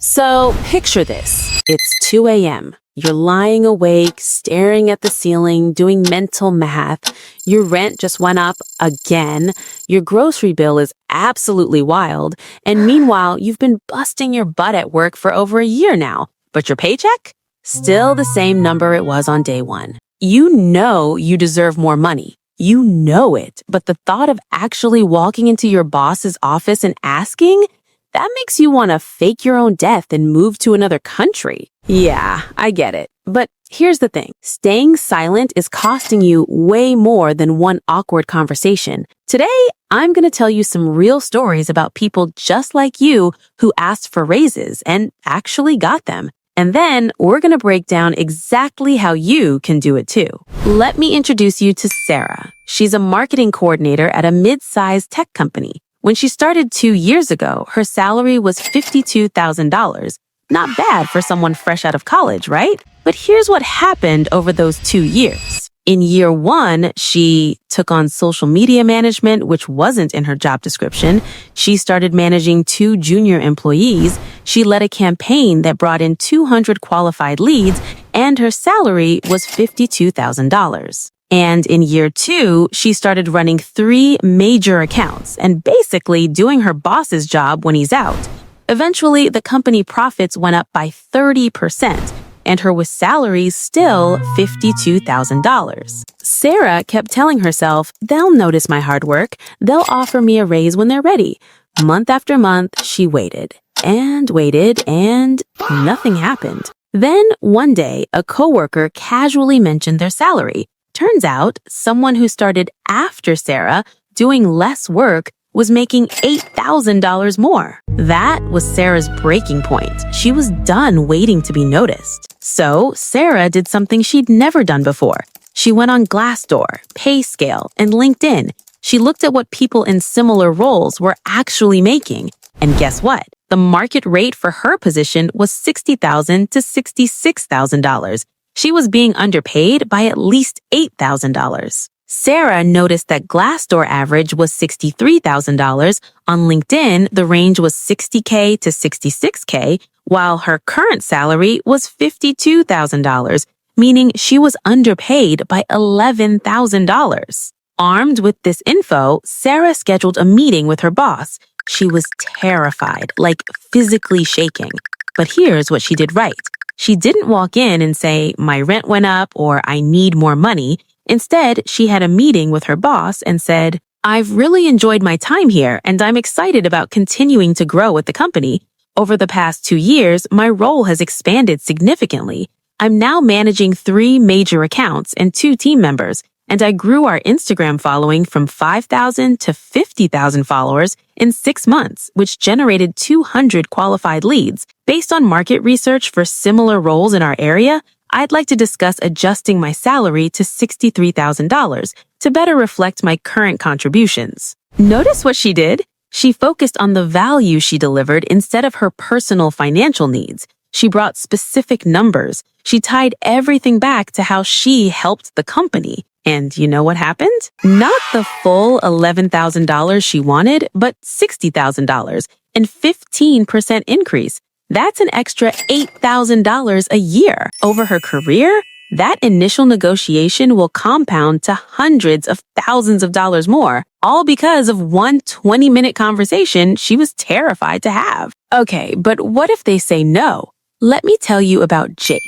So picture this. It's 2 a.m. You're lying awake, staring at the ceiling, doing mental math. Your rent just went up again. Your grocery bill is absolutely wild. And meanwhile, you've been busting your butt at work for over a year now. But your paycheck? Still the same number it was on day one. You know you deserve more money. You know it. But the thought of actually walking into your boss's office and asking, that makes you want to fake your own death and move to another country. Yeah, I get it. But here's the thing. Staying silent is costing you way more than one awkward conversation. Today, I'm going to tell you some real stories about people just like you who asked for raises and actually got them. And then we're going to break down exactly how you can do it too. Let me introduce you to Sarah. She's a marketing coordinator at a mid-sized tech company. When she started 2 years ago, her salary was $52,000. Not bad for someone fresh out of college, right? But here's what happened over those 2 years. In year one, she took on social media management, which wasn't in her job description. She started managing 2 junior employees. She led a campaign that brought in 200 qualified leads, and her salary was $52,000. And in year 2, she started running 3 major accounts and basically doing her boss's job when he's out. Eventually, the company profits went up by 30%, and her with salaries still $52,000. Sarah kept telling herself, they'll notice my hard work. They'll offer me a raise when they're ready. Month after month, she waited and waited, and nothing happened. Then one day, a coworker casually mentioned their salary. Turns out, someone who started after Sarah, doing less work, was making $8,000 more. That was Sarah's breaking point. She was done waiting to be noticed. So Sarah did something she'd never done before. She went on Glassdoor, PayScale, and LinkedIn. She looked at what people in similar roles were actually making. And guess what? The market rate for her position was $60,000 to $66,000. She was being underpaid by at least $8,000. Sarah noticed that Glassdoor average was $63,000. On LinkedIn, the range was $60K to $66K, while her current salary was $52,000, meaning she was underpaid by $11,000. Armed with this info, Sarah scheduled a meeting with her boss. She was terrified, like physically shaking. But here's what she did right. She didn't walk in and say, my rent went up or I need more money. Instead, she had a meeting with her boss and said, I've really enjoyed my time here and I'm excited about continuing to grow with the company. Over the past 2 years, my role has expanded significantly. I'm now managing 3 major accounts and 2 team members, and I grew our Instagram following from 5,000 to 50,000 followers in 6 months, which generated 200 qualified leads. Based on market research for similar roles in our area, I'd like to discuss adjusting my salary to $63,000 to better reflect my current contributions. Notice what she did? She focused on the value she delivered instead of her personal financial needs. She brought specific numbers. She tied everything back to how she helped the company. And you know what happened? Not the full $11,000 she wanted, but $60,000 and 15% increase. That's an extra $8,000 a year. Over her career, that initial negotiation will compound to hundreds of thousands of dollars more, all because of one 20-minute conversation she was terrified to have. Okay, but what if they say no? Let me tell you about Jake.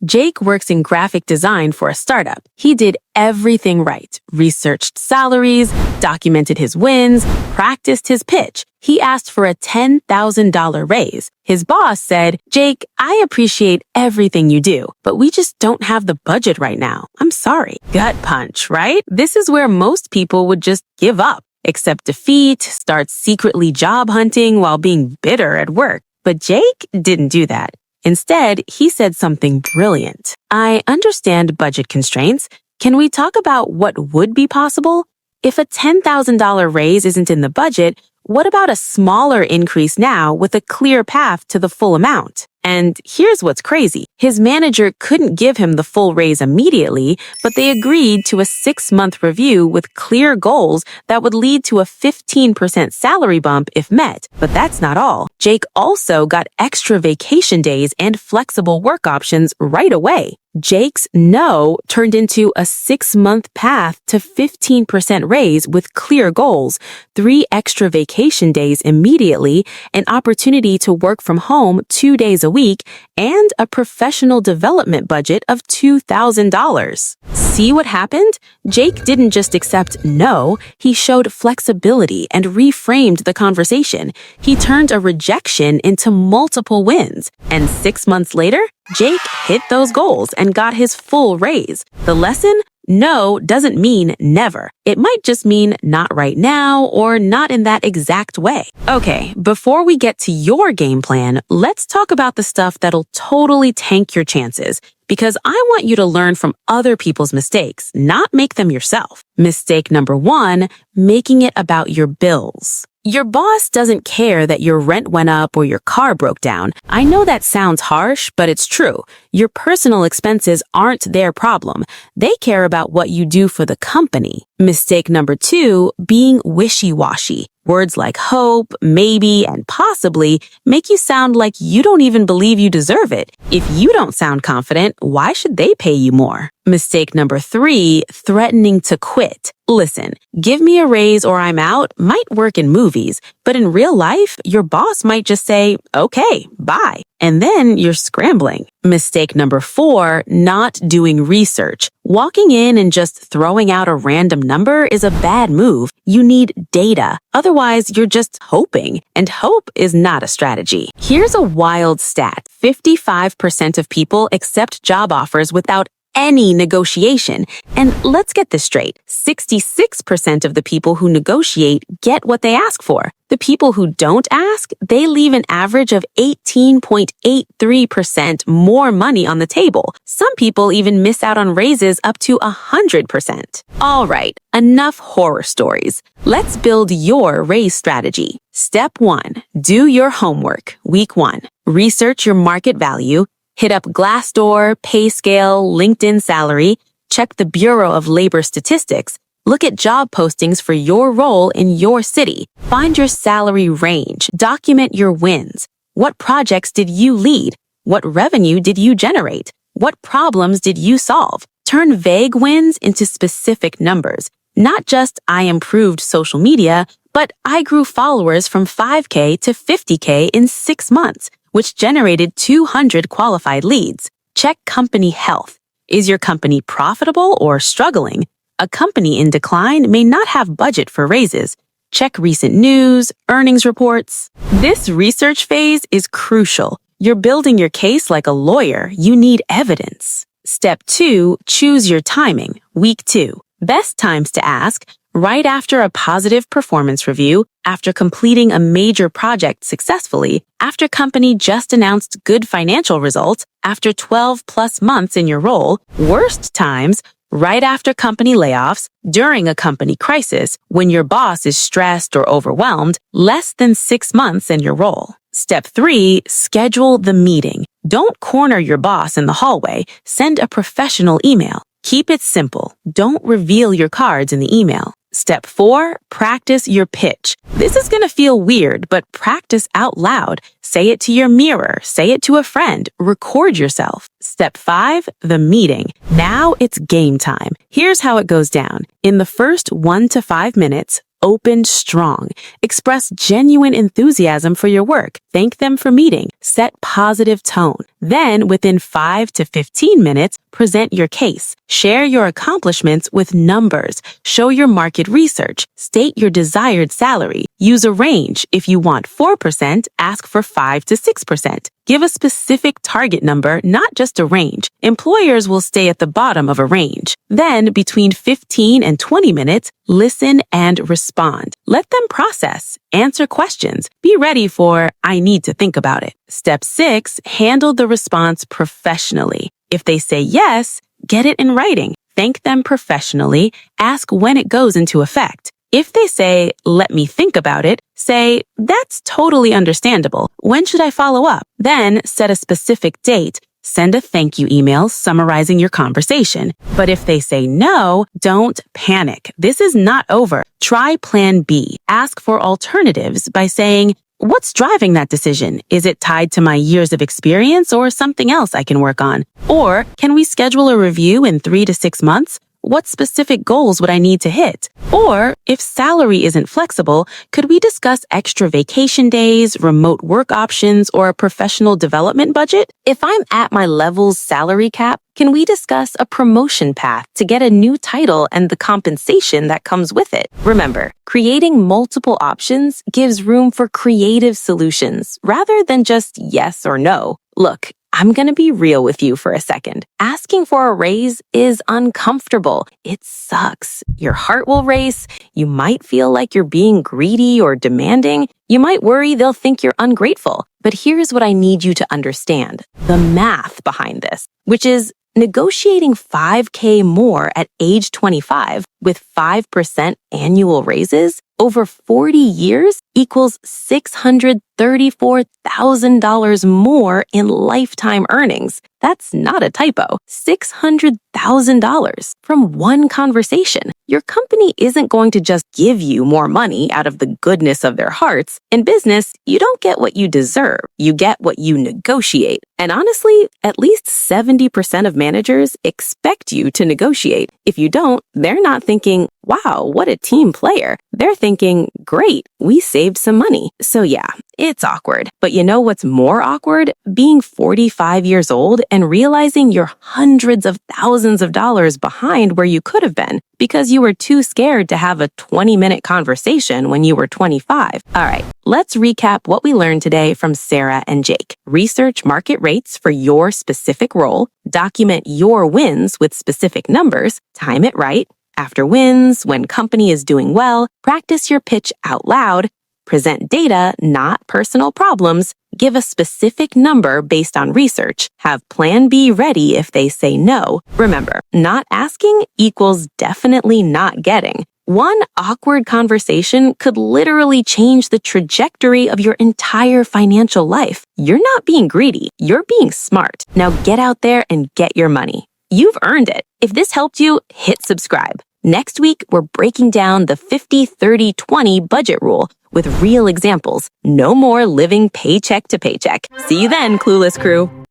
Jake works in graphic design for a startup. He did everything right. Researched salaries, documented his wins, practiced his pitch. He asked for a $10,000 raise. His boss said, Jake, I appreciate everything you do, but we just don't have the budget right now. I'm sorry. Gut punch, right? This is where most people would just give up, accept defeat, start secretly job hunting while being bitter at work. But Jake didn't do that. Instead, he said something brilliant. I understand budget constraints. Can we talk about what would be possible? If a $10,000 raise isn't in the budget, what about a smaller increase now with a clear path to the full amount? And here's what's crazy. His manager couldn't give him the full raise immediately, but they agreed to a 6-month review with clear goals that would lead to a 15% salary bump if met. But that's not all. Jake also got extra vacation days and flexible work options right away. Jake's no turned into a 6-month path to 15% raise with clear goals, 3 extra vacation days immediately, an opportunity to work from home 2 days a week, and a professional development budget of $2,000. See what happened? Jake didn't just accept no, he showed flexibility and reframed the conversation. He turned a rejection into multiple wins. And 6 months later, Jake hit those goals and got his full raise. The lesson? No doesn't mean never. It might just mean not right now or not in that exact way. Okay, before we get to your game plan, let's talk about the stuff that'll totally tank your chances. Because I want you to learn from other people's mistakes, not make them yourself. Mistake number 1, making it about your bills. Your boss doesn't care that your rent went up or your car broke down. I know that sounds harsh, but it's true. Your personal expenses aren't their problem. They care about what you do for the company. Mistake number 2, being wishy-washy. Words like hope, maybe, and possibly make you sound like you don't even believe you deserve it. If you don't sound confident, why should they pay you more? Mistake number 3, threatening to quit. Listen, give me a raise or I'm out might work in movies, but in real life, your boss might just say, okay, bye. And then you're scrambling. Mistake number 4, not doing research. Walking in and just throwing out a random number is a bad move. You need data. Otherwise, you're just hoping. And hope is not a strategy. Here's a wild stat. 55% of people accept job offers without any negotiation. And let's get this straight. 66% of the people who negotiate get what they ask for. The people who don't ask, they leave an average of 18.83% more money on the table. Some people even miss out on raises up to 100%. All right, enough horror stories. Let's build your raise strategy. Step 1, do your homework. Week 1, research your market value. Hit up Glassdoor, PayScale, LinkedIn Salary. Check the Bureau of Labor Statistics. Look at job postings for your role in your city. Find your salary range. Document your wins. What projects did you lead? What revenue did you generate? What problems did you solve? Turn vague wins into specific numbers. Not just I improved social media, but I grew followers from 5K to 50K in 6 months, which generated 200 qualified leads. Check company health. Is your company profitable or struggling? A company in decline may not have budget for raises. Check recent news, earnings reports. This research phase is crucial. You're building your case like a lawyer. You need evidence. Step 2, choose your timing. Week 2. Best times to ask: right after a positive performance review, after completing a major project successfully, after company just announced good financial results, after 12 plus months in your role. Worst times: right after company layoffs, during a company crisis, when your boss is stressed or overwhelmed, less than 6 months in your role. Step 3, schedule the meeting. Don't corner your boss in the hallway. Send a professional email. Keep it simple. Don't reveal your cards in the email. Step 4, practice your pitch. This is going to feel weird, but practice out loud. Say it to your mirror. Say it to a friend. Record yourself. Step 5, the meeting. Now it's game time. Here's how it goes down. In the first 1 to 5 minutes, open strong. Express genuine enthusiasm for your work. Thank them for meeting. Set positive tone. Then, within 5 to 15 minutes, present your case. Share your accomplishments with numbers. Show your market research. State your desired salary. Use a range. If you want 4%, ask for 5 to 6%. Give a specific target number, not just a range. Employers will stay at the bottom of a range. Then, between 15 and 20 minutes, listen and respond. Let them process. Answer questions. Be ready for, I need to think about it. Step 6, handle the response professionally. If they say yes, get it in writing. Thank them professionally. Ask when it goes into effect. If they say, let me think about it, say, that's totally understandable. When should I follow up? Then set a specific date. Send a thank you email summarizing your conversation. But if they say no, don't panic. This is not over. Try plan B. Ask for alternatives by saying, what's driving that decision? Is it tied to my years of experience or something else I can work on? Or can we schedule a review in 3 to 6 months? What specific goals would I need to hit? Or if salary isn't flexible, could we discuss extra vacation days, remote work options, or a professional development budget? If I'm at my level's salary cap, can we discuss a promotion path to get a new title and the compensation that comes with it? Remember, creating multiple options gives room for creative solutions rather than just yes or no. Look, I'm going to be real with you for a second. Asking for a raise is uncomfortable. It sucks. Your heart will race. You might feel like you're being greedy or demanding. You might worry they'll think you're ungrateful. But here's what I need you to understand. The math behind this, which is negotiating $5,000 more at age 25 with 5% annual raises over 40 years equals $634,000 more in lifetime earnings. That's not a typo. $600,000 from one conversation. Your company isn't going to just give you more money out of the goodness of their hearts. In business, you don't get what you deserve. You get what you negotiate. And honestly, at least 70% of managers expect you to negotiate. If you don't, they're not thinking, wow, what a team player. They're thinking, great, we saved some money. So yeah, it's awkward. But you know what's more awkward? Being 45 years old and realizing you're hundreds of thousands of dollars behind where you could have been because you were too scared to have a 20-minute conversation when you were 25. All right, let's recap what we learned today from Sarah and Jake. Research market rates for your specific role, document your wins with specific numbers, time it right, after wins, when company is doing well, practice your pitch out loud, present data, not personal problems, give a specific number based on research, have plan B ready if they say no. Remember, not asking equals definitely not getting. One awkward conversation could literally change the trajectory of your entire financial life. You're not being greedy, you're being smart. Now get out there and get your money. You've earned it. If this helped you, hit subscribe. Next week, we're breaking down the 50-30-20 budget rule with real examples. No more living paycheck to paycheck. See you then, Clueless Crew.